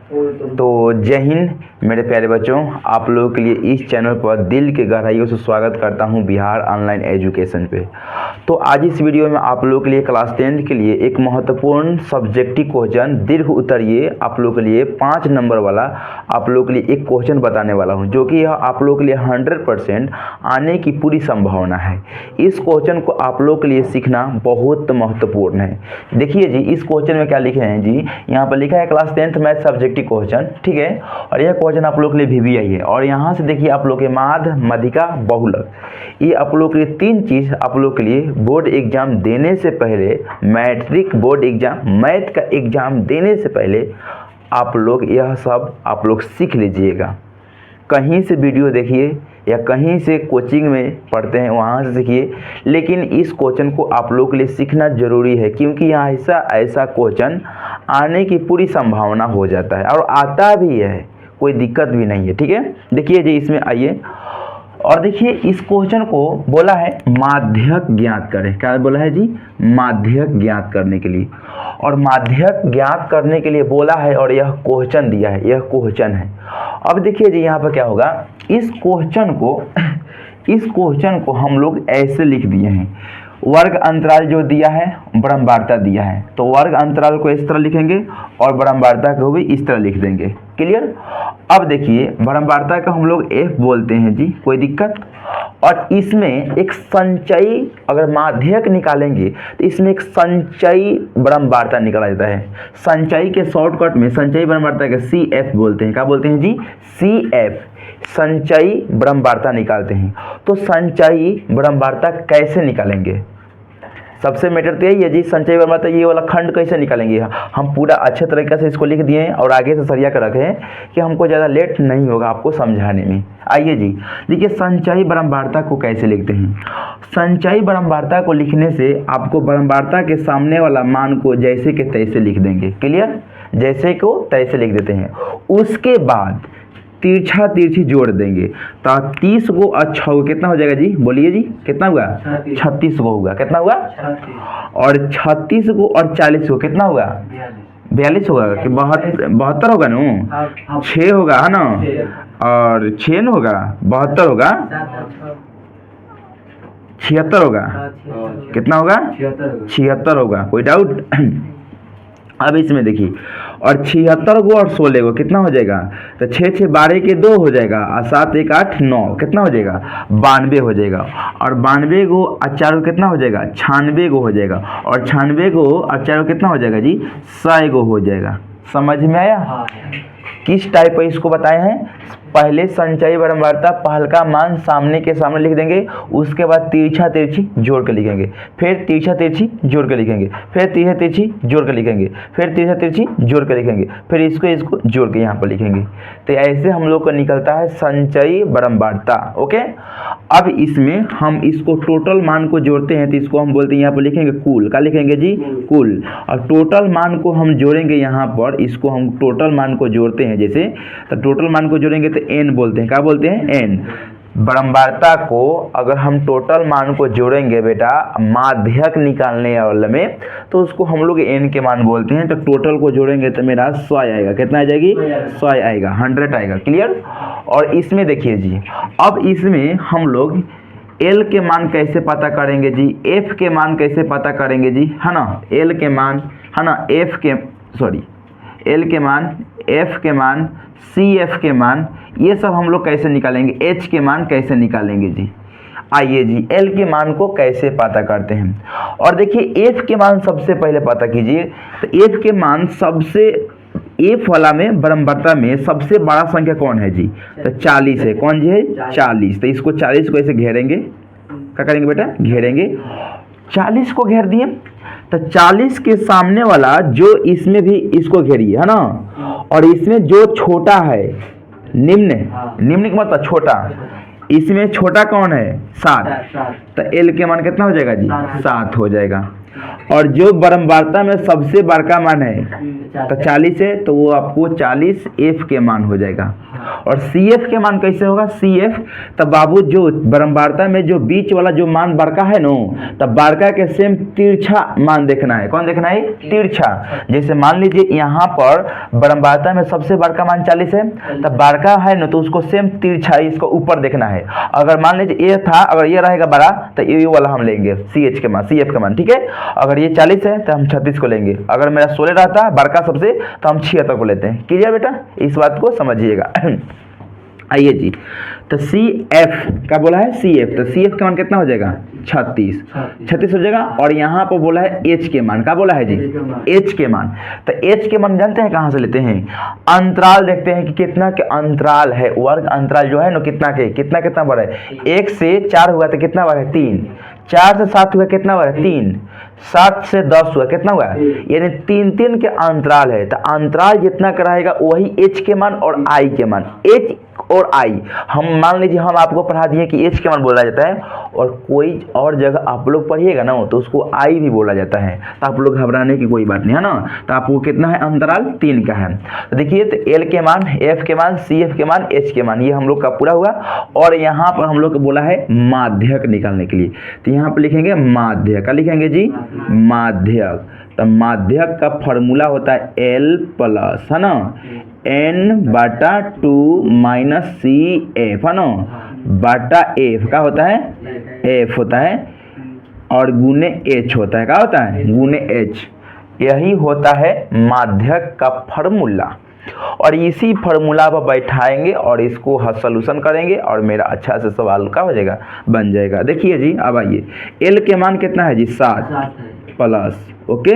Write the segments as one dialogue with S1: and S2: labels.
S1: तो जय हिंद मेरे प्यारे बच्चों, आप लोगों के लिए इस चैनल पर दिल के गहराइयों से स्वागत करता हूं बिहार ऑनलाइन एजुकेशन पे। तो आज इस वीडियो में आप लोगों के लिए क्लास 10 के लिए एक महत्वपूर्ण सब्जेक्टिव क्वेश्चन दीर्घ उत्तरीय आप लोगों के लिए 5 नंबर वाला आप लोगों के लिए एक क्वेश्चन बताने वाला हूं, जो कि यह आप लोगों के लिए 100% आने की पूरी संभावना है। इस क्वेश्चन को आप लोगों के लिए सीखना बहुत महत्वपूर्ण है। देखिए जी, इस क्वेश्चन में क्या लिखे हैं जी, यहाँ पर लिखा है class 10th math subjective question, ठीक है। और यह क्वेश्चन आप लोग के लिए VBI है। और यहाँ से देखिए आप लोग के माध्य, मध्यिका, बहुलक, ये आप लोग के लिए 3 चीज़ आप लोग के लिए बोर्ड एग्जाम देने से पहले, मैट्रिक बोर्ड एग्जाम मैथ का एग्जाम देने से पहले आप लोग यह सब आप लोग सीख लीजिएगा। कहीं से वीडियो देखिए या कहीं से कोचिंग में पढ़ते हैं वहाँ से सीखिए, लेकिन इस क्वेश्चन को आप लोग के लिए सीखना ज़रूरी है, क्योंकि यहाँ ऐसा क्वेश्चन आने की पूरी संभावना हो जाता है और आता भी है, कोई दिक्कत भी नहीं है, ठीक है। देखिए जी, इसमें आइए और देखिए इस क्वेश्चन को बोला है माध्यक ज्ञात करें। क्या बोला है जी? माध्यक ज्ञात करने के लिए। और माध्यक ज्ञात करने के लिए बोला है और यह क्वेश्चन दिया है, यह क्वेश्चन है। अब देखिए जी, यहाँ पर क्या होगा, इस क्वेश्चन को हम लोग ऐसे लिख दिए हैं। वर्ग अंतराल जो दिया है, ब्रह्मवार्ता दिया है, तो वर्ग अंतराल को इस तरह लिखेंगे और ब्रह्मवार्ता को भी इस तरह लिख देंगे। क्लियर? अब देखिए, ब्रह्मवार्ता का हम लोग F बोलते हैं जी, कोई दिक्कत? और इसमें एक संचयी, अगर माध्यक निकालेंगे तो इसमें एक संचयी ब्रह्मवार्ता निकाला जाता है। संचयी के शॉर्टकट में संचयी ब्रह्मवार्ता का CF बोलते हैं। क्या बोलते हैं जी? CF, संचयी ब्रह्मवार्ता निकालते हैं। तो संचयी ब्रह्मवार्ता कैसे निकालेंगे? सबसे मैटर तो यही है जी, संचयी ब्रह्मवार्ता ये वाला खंड कैसे निकालेंगे। हम पूरा अच्छे तरीके से इसको लिख दिए हैं और आगे से सरिया कर रखे हैं कि हमको ज़्यादा लेट नहीं होगा आपको समझाने में। आइए जी, देखिए संचयी ब्रह्मवार्ता को कैसे लिखते हैं। संचयी ब्रह्मवार्ता को लिखने से आपको ब्रह्मवार्ता के सामने वाला मान को जैसे के तैसे लिख देंगे। क्लियर? जैसे को तैसे लिख देते हैं। उसके बाद तिरछा तिरछी जोड़ देंगे, तो 30 को अच्छा हो कितना हो जाएगा जी? बोलिए जी, कितना हुआ? 36 को होगा। कितना हुआ? 36। और 36 को और 40 को कितना होगा? 42 होगा कि 72 होगा ना? 6 होगा है ना? और 6 न होगा, 72 होगा, 76 होगा। कितना होगा? 76 होगा। कोई डाउट? अब इसमें देखिए, और 76 को और 16 को कितना हो जाएगा? तो 6 6 12 के 2 हो जाएगा और 7 1 8 9 कितना हो जाएगा? 92 हो जाएगा। और 92 को और 4 को कितना हो जाएगा? 96 को हो जाएगा। और 96 को और 4 को कितना हो जाएगा जी? 100 को हो जाएगा। समझ में आया? किस टाइप पर इसको बताए हैं? पहले संचयी ब्रह्मवार्ता पहल का मान सामने के सामने लिख देंगे, उसके बाद तिरछा तिरछी जोड़ के लिखेंगे, फिर तिरछा तिरछी जोड़ के लिखेंगे, फिर तिरछा तिरछी जोड़ के लिखेंगे, फिर तिरछा तिरछी जोड़ के लिखेंगे, फिर इसको जोड़ के यहाँ पर लिखेंगे। तो ऐसे हम लोग का निकलता है संचयी ब्रह्मवार्ता। ओके, अब इसमें हम इसको टोटल मान को जोड़ते हैं, तो इसको हम बोलते हैं, यहाँ पर लिखेंगे कुल। क्या लिखेंगे जी? कुल। और टोटल मान को हम जोड़ेंगे यहाँ पर, इसको हम टोटल मान को जोड़ते हैं जैसे, तो टोटल मान को जोड़ेंगे तो n बोलते हैं। क्या बोलते हैं? n। ब्रह्मवार्ता को अगर हम टोटल मान को जोड़ेंगे बेटा माध्यक निकालने वाले में, तो उसको हम लोग n के मान बोलते हैं। तो टोटल को जोड़ेंगे तो मेरा 100 आएगा। कितना आ जाएगी? 100 आएगा, 100 आएगा। क्लियर? और इसमें देखिए जी, अब इसमें हम लोग L के मान कैसे पता करेंगे जी? F के मान कैसे पता करेंगे जी, है ना? L के मान, है ना? L के मान, F के मान, CF के मान, ये सब हम लोग कैसे निकालेंगे? H के मान कैसे निकालेंगे जी? आइए जी, L के मान को कैसे पता करते हैं। और देखिए F के मान सबसे पहले पता कीजिए। तो F के मान सबसे, F वाला में ब्रह्मवार्ता में सबसे बड़ा संख्या कौन है जी? तो 40 है। कौन जी है? 40। तो इसको 40 को ऐसे घेरेंगे। क्या करेंगे बेटा? घेरेंगे। 40 को घेर दिए, तो 40 के सामने वाला जो, इसमें भी इसको घेरिए, है ना? और इसमें जो छोटा है, निम्न का मतलब छोटा, इसमें छोटा कौन है? 7। तो L के मान कितना हो जाएगा जी? 7 हो जाएगा। और जो ब्रह्मवार्ता में सबसे बड़का मान है तो 40 है तो वो आपको 40 एफ के मान हो जाएगा। और सी एफ के मान कैसे होगा, सी एफ तब बाबू जो बारंबारता में जो बीच वाला जो मान बड़का है नो, तब बड़का के सेम तिरछा मान देखना है। कौन देखना है, तिरछा। जैसे मान लीजिए यहाँ पर बारंबारता में सबसे बड़का मान 40 है, तब बड़का है ना तो उसको सेम तिरछा इसको ऊपर देखना है। अगर मान लीजिए ये था, अगर ये रहेगा बड़ा तो ये वाला हम लेंगे सी एच के मान, सी एफ का मान, ठीक है। अगर ये 40 है तो हम 36 को लेंगे। अगर मेरा 16 रहता बड़का सबसे तो हम 76 को लेते हैं। क्लियर बेटा, इस बात को समझिएगा। आइए जी, तो सी एफ का बोला है सी एफ, तो सी एफ का मान कितना हो जाएगा 36 हो जाएगा। और यहाँ पर बोला है एच के मान, का बोला है जी एच के मान। तो एच के मान जानते हैं कहाँ से लेते हैं, अंतराल देखते हैं कि कितना के अंतराल है, वर्ग अंतराल जो है ना कितना के कितना बड़ा है। 1 से 4 हुआ तो कितना बड़ा है 3, 4 से 7 हुआ कितना हुआ 3, 7 से 10 हुआ कितना हुआ, यानी 3 के अंतराल है। तो अंतराल जितना का रहेगा वही एच के मान और आई के मान, एच और आई। हम मान लीजिए हम आपको पढ़ा दिए कि एच के मान बोला जाता है, और कोई और जगह आप लोग पढ़िएगा ना तो उसको आई भी बोला जाता है। तो आप लोग घबराने की कोई बात नहीं है ना। तो आपको कितना है अंतराल 3 का है। तो देखिए, तो एल के मान, एफ के मान, सी एफ के मान, एच के मान, ये हम लोग का पूरा हुआ। और यहाँ पर हम लोग को बोला है माध्यक निकालने के लिए, तो यहाँ पर लिखेंगे माध्यक। का लिखेंगे जी माध्यक। तो माध्यक का फॉर्मूला होता है एल प्लस, है ना, n/2 माइनस सी एफ, है ना, बटा एफ का होता है, एफ होता है, और गुने एच होता है, क्या होता है गुने एच। यही होता है माध्यक का फॉर्मूला। और इसी फॉर्मूला पर बैठाएंगे और इसको सॉल्यूशन करेंगे और मेरा अच्छा से सवाल का हो जाएगा, बन जाएगा। देखिए जी, अब आइए, एल के मान कितना है जी 7 प्लस, ओके।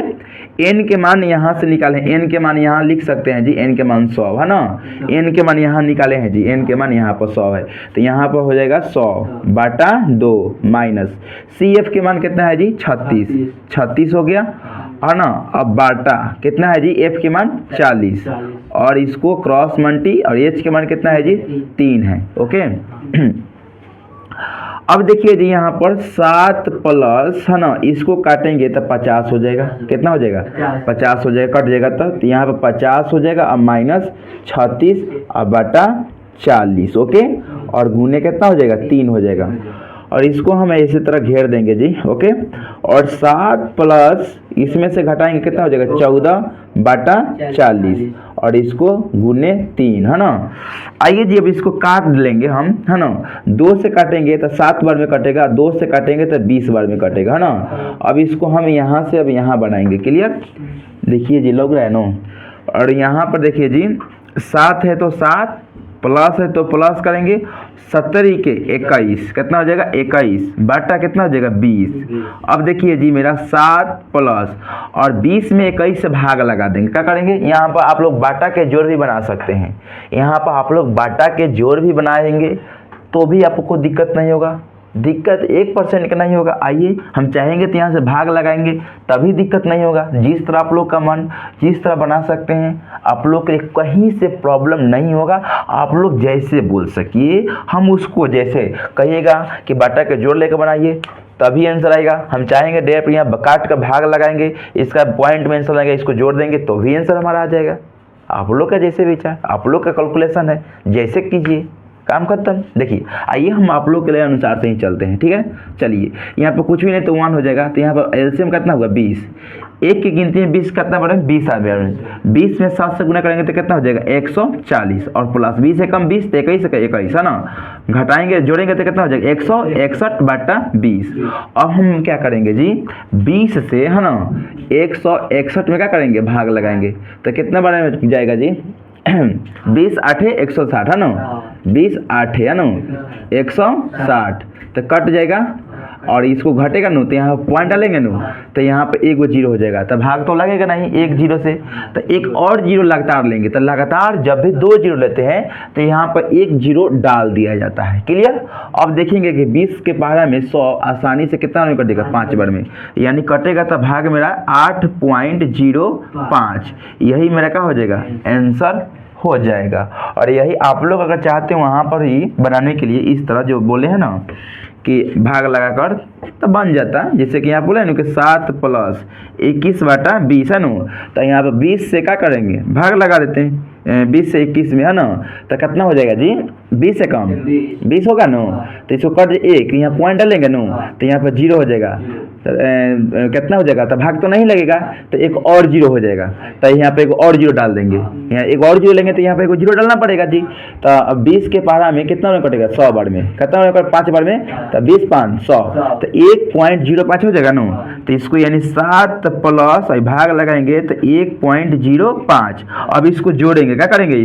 S1: एन के मान यहाँ से निकाले, एन के मान यहाँ लिख सकते हैं जी, एन के मान 100 है ना, एन के मान यहाँ निकाले हैं जी, एन के मान यहाँ पर 100 है, तो यहाँ पर हो जाएगा 100/2 माइनस सी एफ के मान कितना है जी 36 हो गया, है ना। अब बाटा कितना है जी, एफ के मान 40, और इसको क्रॉस मल्टी, और एच के मान कितना है जी 3 है, ओके। अब देखिए जी, यहाँ पर 7 प्लस, है ना, इसको काटेंगे तो 50 हो जाएगा। कितना हो जाएगा 50 हो जाएगा, कट जाएगा तो यहाँ पर 50 हो जाएगा। अब माइनस 36 अब बटा 40, ओके, और गुने कितना हो जाएगा 3 हो जाएगा। और इसको हम इसी तरह घेर देंगे जी, ओके। और 7 प्लस इसमें से घटाएंगे कितना हो जाएगा 14/40, और इसको गुने 3, है ना। आइए जी, अब इसको काट लेंगे हम, है ना। 2 से काटेंगे तो 7 बार में कटेगा, 2 से काटेंगे तो 20 बार में कटेगा, है ना। अब इसको हम यहाँ से अब यहाँ बनाएंगे, क्लियर। देखिए जी, लग रहा है ना। और यहाँ पर देखिए जी, 7 है तो 7, प्लस है तो प्लस करेंगे, 70 के 21 कितना हो जाएगा 21, बटा कितना हो जाएगा 20। अब देखिए जी, मेरा 7 प्लस और 20 में 21 से भाग लगा देंगे, क्या करेंगे, यहाँ पर आप लोग बाटा के जोड़ भी बना सकते हैं। यहाँ पर आप लोग बाटा के जोड़ भी बनाएंगे तो भी आपको दिक्कत नहीं होगा, दिक्कत 1% का नहीं होगा। आइए, हम चाहेंगे तो यहाँ से भाग लगाएंगे तभी दिक्कत नहीं होगा। जिस तरह आप लोग का मन जिस तरह बना सकते हैं, आप लोग के कहीं से प्रॉब्लम नहीं होगा। आप लोग जैसे बोल सकिए, हम उसको जैसे कहिएगा कि बाटा के जोड़ लेकर बनाइए तभी आंसर आएगा। हम चाहेंगे डायरेक्ट यहाँ काट कर भाग लगाएंगे, इसका पॉइंट में आंसर आएगा, इसको जोड़ देंगे तो भी आंसर हमारा आ जाएगा। आप लोग का जैसे विचार, आप लोग का कैलकुलेशन है, जैसे कीजिए, काम खत्म। देखिए, आइए हम आप लोग के लिए अनुसार से ही चलते हैं, ठीक है। चलिए, यहाँ पर कुछ भी नहीं तो 1 हो जाएगा, तो यहाँ पर एलसीएम कितना होगा 20, एक की गिनती में 20 कितना बढ़ेगा 20 आ गया। 20 में 7 से गुना करेंगे तो कितना हो जाएगा 140, और प्लस 20 से कम 20 तो 21 का 21, है ना। घटाएंगे जोड़ेंगे तो कितना हो जाएगा 161/20। अब हम क्या करेंगे जी, 20 से, है ना, 161 में क्या करेंगे भाग लगाएंगे तो कितना बड़ा में जाएगा जी 20 8 160, है ना, 20 8 है ना 160, तो कट जाएगा। और इसको घटेगा नो तो यहाँ पॉइंट डालेंगे नो तो यहाँ पे 1 जीरो हो जाएगा, तो भाग तो लगेगा नहीं 1 जीरो से, तो एक और जीरो लगातार लेंगे। तो लगातार जब भी 2 जीरो लेते हैं तो यहाँ पर 1 जीरो डाल दिया जाता है, क्लियर। अब देखेंगे कि 20 के पहाड़ा में 100 आसानी से कितना में कटेगा 5 बार में, यानी कटेगा तो भाग मेरा 8.05, यही मेरा क्या हो जाएगा आंसर हो जाएगा। और यही आप लोग अगर चाहते हैं वहाँ पर ही बनाने के लिए इस तरह जो बोले हैं ना कि भाग लगाकर तो बन जाता, जैसे कि यहाँ बोला ना कि 7 + 21/20 है ना, तो यहाँ पर 20 से क्या करेंगे, भाग लगा देते हैं 20 से 21 में है ना, तो कितना हो जाएगा जी, 20 से कम 20 होगा ना, तो इसको कर एक यहाँ पॉइंट डालेंगे ना, तो यहाँ पर 0 हो जाएगा, तो कितना हो जाएगा, तो भाग तो नहीं लगेगा, तो एक और 0 हो जाएगा, तो यहाँ पे एक और 0 डाल देंगे, यहाँ एक और 0 लेंगे तो यहाँ पे एक 0 डालना पड़ेगा जी। तो अब 20 के पारा में कितना में कटेगा, 100 बार में, कितना में 5 बार में, तो 20 5 100, तो 1.05 हो जाएगा ना, तो इसको यानी 7 + भाग लगाएंगे तो 1.05। अब इसको जोड़ेंगे, क्या करेंगे,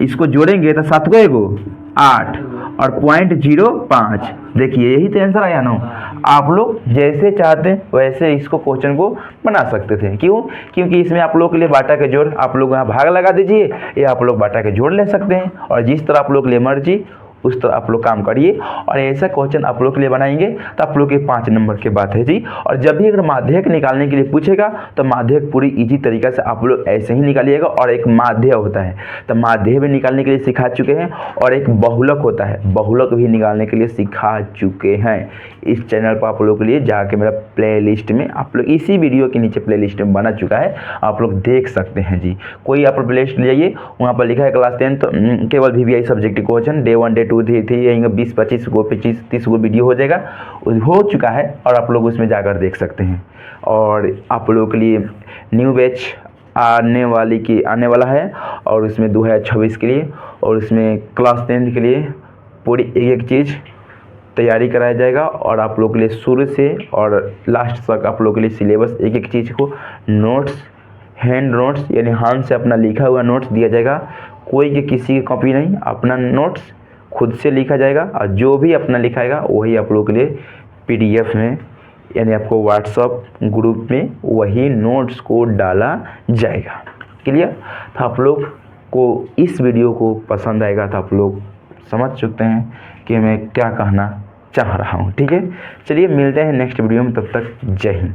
S1: इसको जोड़ेंगे तो 7 को 1 8 और 0.05। देखिए यही तो आंसर आया ना। आप लोग जैसे चाहते हैं वैसे इसको क्वेश्चन को बना सकते थे, क्यों, क्योंकि इसमें आप लोग के लिए बाटा के जोड़, आप लोग यहाँ भाग लगा दीजिए, या आप लोग बाटा के जोड़ ले सकते हैं, और जिस तरह आप लोग के लिए मर्जी उस तरह आप लोग काम करिए। और ऐसा क्वेश्चन आप लोग के लिए बनाएंगे तो आप लोग के 5 नंबर की बात है जी। और जब भी अगर माध्यक निकालने के लिए पूछेगा तो माध्यक पूरी इजी तरीका से आप लोग ऐसे ही निकालिएगा। और एक माध्य होता है, तो माध्य भी निकालने के लिए सिखा चुके हैं, और एक बहुलक होता है, बहुलक भी निकालने के लिए सिखा चुके हैं। इस चैनल पर आप लोग के लिए जाके मेरा प्लेलिस्ट में आप लोग इसी वीडियो के नीचे प्लेलिस्ट में बना चुका है, आप लोग देख सकते हैं जी। कोई आप प्लेलिस्ट ले जाइए, वहाँ पर लिखा है क्लास 10 तो केवल VVI subject question day 1 day 2 थी, यहीं 20-25 को 25-30 को वीडियो हो जाएगा, हो चुका है, और आप लोग उसमें जाकर देख सकते हैं। और आप लोगों के लिए न्यू बैच आने वाला है, और उसमें 2026 के लिए, और उसमें क्लास 10 के लिए पूरी एक चीज़ तैयारी कराया जाएगा। और आप लोग के लिए शुरू से और लास्ट तक आप लोग के लिए सिलेबस एक चीज़ को नोट्स, हैंड नोट्स यानी हाथ से अपना लिखा हुआ नोट्स दिया जाएगा। कोई की किसी की कॉपी नहीं, अपना नोट्स खुद से लिखा जाएगा, और जो भी अपना लिखाएगा वही आप लोग के लिए PDF में यानी आपको व्हाट्सअप ग्रुप में वही नोट्स को डाला जाएगा। क्लियर? तो आप लोग को इस वीडियो को पसंद आएगा तो आप लोग समझ चुकते हैं कि मैं क्या कहना चाह रहा हूँ। ठीक है, चलिए मिलते हैं नेक्स्ट वीडियो में, तब तक जय हिंद।